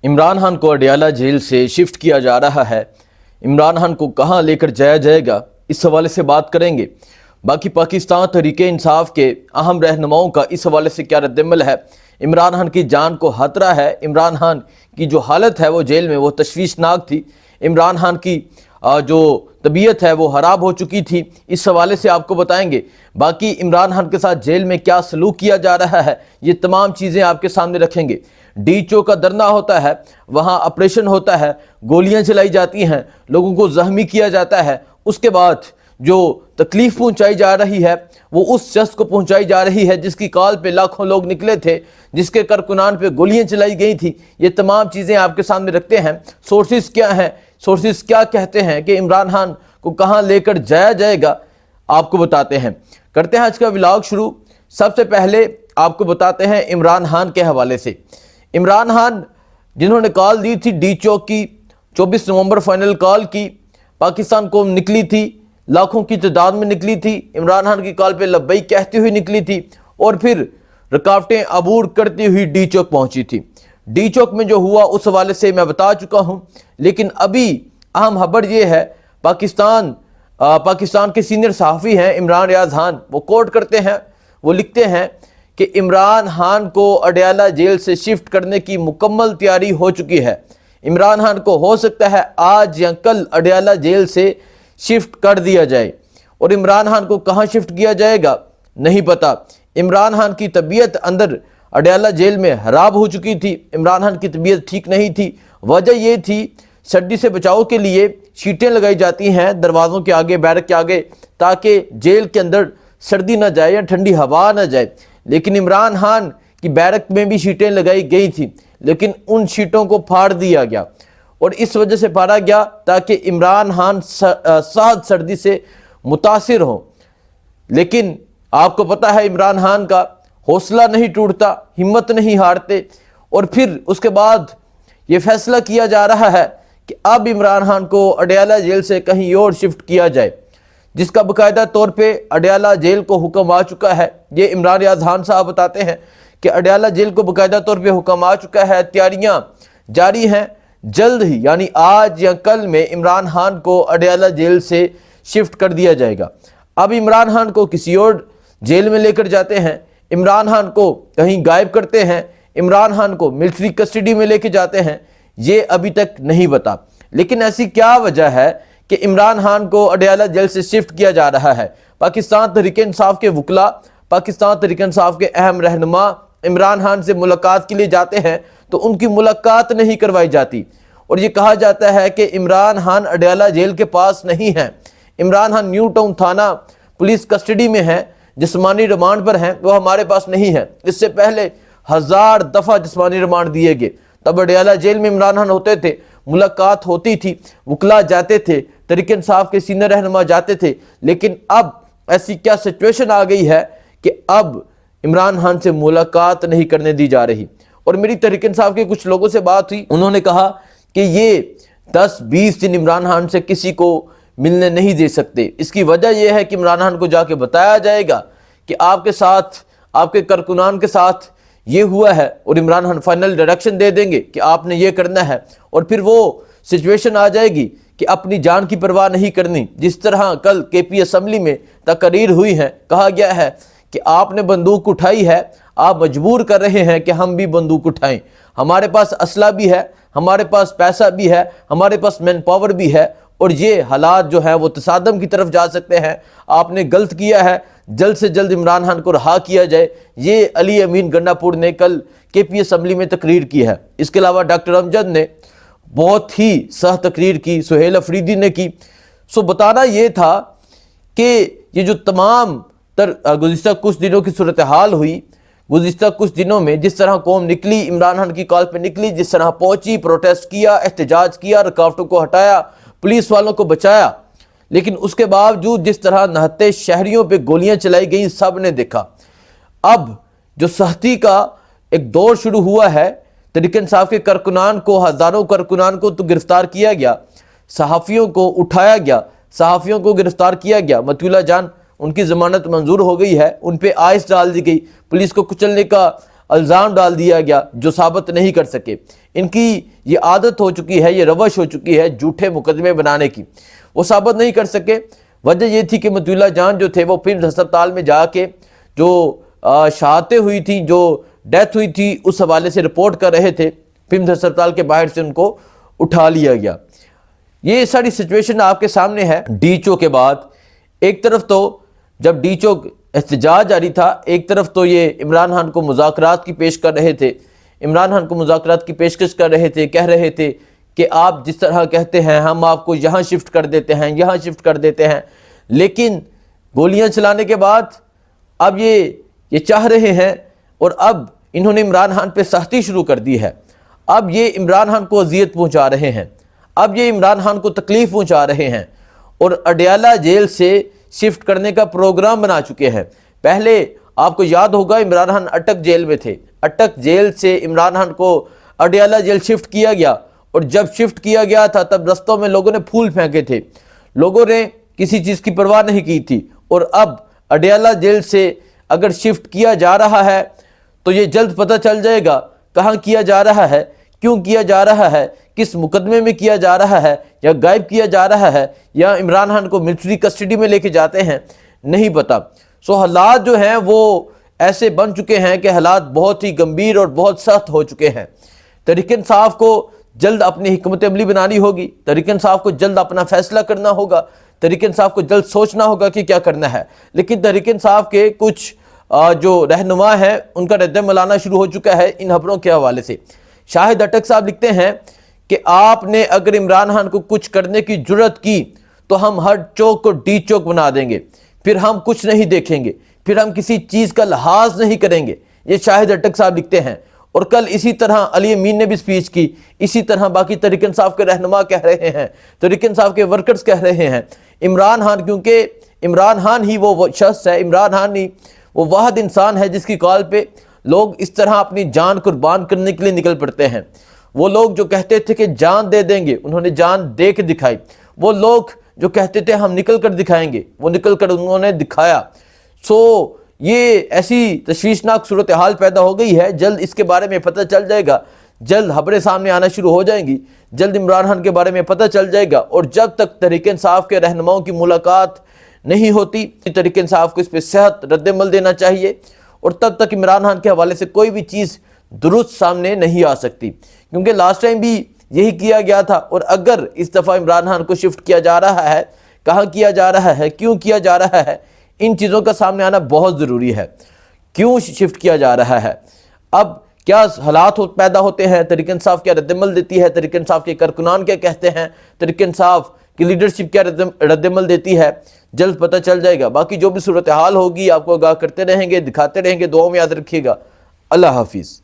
عمران خان کو اڈیالہ جیل سے شفٹ کیا جا رہا ہے۔ عمران خان کو کہاں لے کر جایا جائے گا، اس حوالے سے بات کریں گے۔ باقی پاکستان تحریک انصاف کے اہم رہنماؤں کا اس حوالے سے کیا رد عمل ہے۔ عمران خان کی جان کو خطرہ ہے۔ عمران خان کی جو حالت ہے وہ جیل میں وہ تشویشناک تھی۔ عمران خان کی جو طبیعت ہے وہ خراب ہو چکی تھی، اس حوالے سے آپ کو بتائیں گے۔ باقی عمران خان کے ساتھ جیل میں کیا سلوک کیا جا رہا ہے، یہ تمام چیزیں آپ کے سامنے رکھیں گے۔ ڈی چوک کا دھرنا ہوتا ہے، وہاں آپریشن ہوتا ہے، گولیاں چلائی جاتی ہیں، لوگوں کو زخمی کیا جاتا ہے۔ اس کے بعد جو تکلیف پہنچائی جا رہی ہے وہ اس شخص کو پہنچائی جا رہی ہے جس کی کال پہ لاکھوں لوگ نکلے تھے، جس کے کارکنان پہ گولیاں چلائی گئی تھی۔ یہ تمام چیزیں آپ کے سامنے رکھتے ہیں۔ سورسز کیا ہیں، سورسز کیا کہتے ہیں کہ عمران خان کو کہاں لے کر جایا جائے گا، آپ کو بتاتے ہیں۔ کرتے ہیں آج کا ولاگ شروع۔ سب سے پہلے آپ کو بتاتے ہیں عمران خان کے حوالے سے۔ عمران خان جنہوں نے کال دی تھی ڈی چوک کی، 24 نومبر فائنل کال کی، پاکستان قوم نکلی تھی، لاکھوں کی تعداد میں نکلی تھی، عمران خان کی کال پہ لبیک کہتی ہوئی نکلی تھی اور پھر رکاوٹیں عبور کرتی ہوئی ڈی چوک پہنچی تھی۔ ڈی چوک میں جو ہوا اس حوالے سے میں بتا چکا ہوں، لیکن ابھی اہم خبر یہ ہے، پاکستان کے سینئر صحافی ہیں عمران ریاض خان، وہ کوٹ کرتے ہیں، وہ لکھتے ہیں کہ عمران خان کو اڈیالہ جیل سے شفٹ کرنے کی مکمل تیاری ہو چکی ہے۔ عمران خان کو ہو سکتا ہے آج یا کل اڈیالہ جیل سے شفٹ کر دیا جائے، اور عمران خان کو کہاں شفٹ کیا جائے گا نہیں پتا۔ عمران خان کی طبیعت اندر اڈیالہ جیل میں خراب ہو چکی تھی، عمران خان کی طبیعت ٹھیک نہیں تھی۔ وجہ یہ تھی سردی سے بچاؤ کے لیے شیٹیں لگائی جاتی ہیں دروازوں کے آگے، بیرک کے آگے، تاکہ جیل کے اندر سردی نہ جائے یا ٹھنڈی ہوا نہ جائے۔ لیکن عمران خان کی بیرک میں بھی شیٹیں لگائی گئی تھیں، لیکن ان شیٹوں کو پھاڑ دیا گیا، اور اس وجہ سے پھاڑا گیا تاکہ عمران خان سخت سردی سے متاثر ہوں۔ لیکن آپ کو پتہ ہے عمران خان کا حوصلہ نہیں ٹوٹتا، ہمت نہیں ہارتے، اور پھر اس کے بعد یہ فیصلہ کیا جا رہا ہے کہ اب عمران خان کو اڈیالہ جیل سے کہیں اور شفٹ کیا جائے، جس کا باقاعدہ طور پہ اڈیالہ جیل کو حکم آ چکا ہے۔ یہ عمران ریاض خان صاحب بتاتے ہیں کہ اڈیالہ جیل کو باقاعدہ طور پہ حکم آ چکا ہے، تیاریاں جاری ہیں، جلد ہی یعنی آج یا کل میں عمران خان کو اڈیالہ جیل سے شفٹ کر دیا جائے گا۔ اب عمران خان کو کسی اور جیل میں لے کر جاتے ہیں، عمران خان کو کہیں غائب کرتے ہیں، عمران خان کو ملٹری کسٹڈی میں لے کے جاتے ہیں، یہ ابھی تک نہیں بتا۔ لیکن ایسی کیا وجہ ہے کہ عمران خان کو اڈیالہ جیل سے شفٹ کیا جا رہا ہے؟ پاکستان تحریک انصاف کے وکلاء، پاکستان تحریک انصاف کے اہم رہنما عمران خان سے ملاقات کے لیے جاتے ہیں تو ان کی ملاقات نہیں کروائی جاتی، اور یہ کہا جاتا ہے کہ عمران خان اڈیالہ جیل کے پاس نہیں ہیں، عمران خان نیو ٹاؤن تھانہ پولیس کسٹڈی میں ہیں، جسمانی ریمانڈ پر ہیں، وہ ہمارے پاس نہیں ہے۔ اس سے پہلے 1000 دفعہ جسمانی ریمانڈ دیے گئے، تب اڈیالہ جیل میں عمران خان ہوتے تھے، ملاقات ہوتی تھی، وکلاء جاتے تھے، تحریک انصاف کے سینئر رہنما جاتے تھے۔ لیکن اب ایسی کیا سچویشن آ گئی ہے کہ اب عمران خان سے ملاقات نہیں کرنے دی جا رہی؟ اور میری تحریک انصاف کے کچھ لوگوں سے بات ہوئی، انہوں نے کہا کہ یہ 10-20 دن عمران خان سے کسی کو ملنے نہیں دے سکتے۔ اس کی وجہ یہ ہے کہ عمران خان کو جا کے بتایا جائے گا کہ آپ کے ساتھ، آپ کے کارکنان کے ساتھ یہ ہوا ہے، اور عمران خان فائنل ڈائریکشن دے دیں گے کہ آپ نے یہ کرنا ہے، اور پھر وہ سچویشن آ جائے گی کہ اپنی جان کی پرواہ نہیں کرنی۔ جس طرح کل کے پی اسمبلی میں تقریر ہوئی ہے، کہا گیا ہے کہ آپ نے بندوق اٹھائی ہے، آپ مجبور کر رہے ہیں کہ ہم بھی بندوق اٹھائیں، ہمارے پاس اسلحہ بھی ہے، ہمارے پاس پیسہ بھی ہے، ہمارے پاس مین پاور بھی ہے، اور یہ حالات جو ہیں وہ تصادم کی طرف جا سکتے ہیں۔ آپ نے غلط کیا ہے، جلد سے جلد عمران خان کو رہا کیا جائے۔ یہ علی امین گنڈا پور نے کل کے پی اسمبلی میں تقریر کی ہے۔ اس کے علاوہ ڈاکٹر امجد نے بہت ہی سخت تقریر کی، سہیل افریدی نے کی۔ بتانا یہ تھا کہ یہ جو تمام گزشتہ کچھ دنوں کی صورتحال ہوئی، گزشتہ کچھ دنوں میں جس طرح قوم نکلی، عمران خان کی کال پہ نکلی، جس طرح پہنچی، پروٹیسٹ کیا، احتجاج کیا، رکاوٹوں کو ہٹایا، پولیس والوں کو بچایا، لیکن اس کے باوجود جس طرح نہتے شہریوں پہ گولیاں چلائی گئیں، سب نے دیکھا۔ اب جو سختی کا ایک دور شروع ہوا ہے، تحریک انصاف کے کارکنان کو، ہزاروں کارکنان کو تو گرفتار کیا گیا، صحافیوں کو اٹھایا گیا، صحافیوں کو گرفتار کیا گیا۔ مطیولہ جان، ان کی ضمانت منظور ہو گئی ہے، ان پہ آئس ڈال دی گئی، پولیس کو کچلنے کا الزام ڈال دیا گیا جو ثابت نہیں کر سکے۔ ان کی یہ عادت ہو چکی ہے، یہ روش ہو چکی ہے جھوٹے مقدمے بنانے کی، وہ ثابت نہیں کر سکے۔ وجہ یہ تھی کہ مطیع اللہ جان جو تھے وہ پمز ہسپتال میں جا کے جو شہادتیں ہوئی تھیں، جو ڈیتھ ہوئی تھی، اس حوالے سے رپورٹ کر رہے تھے۔ پمز ہسپتال کے باہر سے ان کو اٹھا لیا گیا۔ یہ ساری سچویشن آپ کے سامنے ہے۔ ڈیچو کے بعد ایک طرف تو جب ڈیچو احتجاج جاری تھا، ایک طرف تو یہ عمران خان کو مذاکرات کی پیش کر رہے تھے، عمران خان کو مذاکرات کی پیشکش کر رہے تھے، کہہ رہے تھے کہ آپ جس طرح کہتے ہیں ہم آپ کو یہاں شفٹ کر دیتے ہیں، یہاں شفٹ کر دیتے ہیں، لیکن گولیاں چلانے کے بعد اب یہ چاہ رہے ہیں، اور اب انہوں نے عمران خان پہ سختی شروع کر دی ہے۔ اب یہ عمران خان کو اذیت پہنچا رہے ہیں، اب یہ عمران خان کو تکلیف پہنچا رہے ہیں، اور اڈیالہ جیل سے شفٹ کرنے کا پروگرام بنا چکے ہیں۔ پہلے آپ کو یاد ہوگا عمران خان اٹک جیل میں تھے، اٹک جیل سے عمران خان کو اڈیالہ جیل شفٹ کیا گیا، اور جب شفٹ کیا گیا تھا تب رستوں میں لوگوں نے پھول پھینکے تھے، لوگوں نے کسی چیز کی پرواہ نہیں کی تھی، اور اب اڈیالہ جیل سے اگر شفٹ کیا جا رہا ہے تو یہ جلد پتہ چل جائے گا کہاں کیا جا رہا ہے، کیوں کیا جا رہا ہے، کس مقدمے میں کیا جا رہا ہے، یا غائب کیا جا رہا ہے، یا عمران خان کو ملٹری کسٹڈی میں لے کے جاتے ہیں، نہیں پتا۔ سو حالات جو ہیں وہ ایسے بن چکے ہیں کہ حالات بہت ہی گمبھیر اور بہت سخت ہو چکے ہیں۔ تحریک انصاف کو جلد اپنی حکمت عملی بنانی ہوگی، تحریک انصاف کو جلد اپنا فیصلہ کرنا ہوگا، تحریک انصاف کو جلد سوچنا ہوگا کہ کیا کرنا ہے۔ لیکن تحریک انصاف کے کچھ جو رہنما ہیں ان کا رد عمل آنا شروع ہو چکا ہے ان خبروں کے حوالے سے۔ شاہد اٹک صاحب لکھتے ہیں کہ آپ نے اگر عمران خان کو کچھ کرنے کی جرت کی تو ہم ہر چوک کو ڈی چوک بنا دیں گے، پھر ہم کچھ نہیں دیکھیں گے، پھر ہم کسی چیز کا لحاظ نہیں کریں گے۔ یہ شاہد اٹک صاحب لکھتے ہیں۔ اور کل اسی طرح علی امین نے بھی سپیچ کی، اسی طرح باقی تحریک انصاف کے رہنما کہہ رہے ہیں، تحریک انصاف کے ورکرز کہہ رہے ہیں۔ عمران خان، کیونکہ عمران خان ہی وہ شخص ہے، عمران خان ہی وہ واحد انسان ہے جس کی کال پہ لوگ اس طرح اپنی جان قربان کرنے کے لیے نکل پڑتے ہیں۔ وہ لوگ جو کہتے تھے کہ جان دے دیں گے، انہوں نے جان دے کے دکھائی۔ وہ لوگ جو کہتے تھے ہم نکل کر دکھائیں گے، وہ نکل کر انہوں نے دکھایا۔ سو یہ ایسی تشویشناک صورتحال پیدا ہو گئی ہے، جلد اس کے بارے میں پتہ چل جائے گا، جلد خبریں سامنے آنا شروع ہو جائیں گی، جلد عمران خان کے بارے میں پتہ چل جائے گا۔ اور جب تک تحریک انصاف کے رہنماؤں کی ملاقات نہیں ہوتی، تحریک انصاف کو اس پہ صحت رد عمل دینا چاہیے، اور تب تک عمران خان کے حوالے سے کوئی بھی چیز درست سامنے نہیں آ سکتی، کیونکہ لاسٹ ٹائم بھی یہی کیا گیا تھا۔ اور اگر اس دفعہ عمران خان کو شفٹ کیا جا رہا ہے، کہاں کیا جا رہا ہے، کیوں کیا جا رہا ہے، ان چیزوں کا سامنے آنا بہت ضروری ہے۔ کیوں شفٹ کیا جا رہا ہے، اب کیا حالات پیدا ہوتے ہیں، تحریک انصاف کیا رد عمل دیتی ہے، تحریک انصاف کے کارکنان کیا کہتے ہیں، تحریک انصاف کی لیڈرشپ کیا رد عمل دیتی ہے، جلد پتہ چل جائے گا۔ باقی جو بھی صورتحال ہوگی آپ کو آگاہ کرتے رہیں گے، دکھاتے رہیں گے، دعاؤں میں یاد رکھیے گا۔ اللہ حافظ۔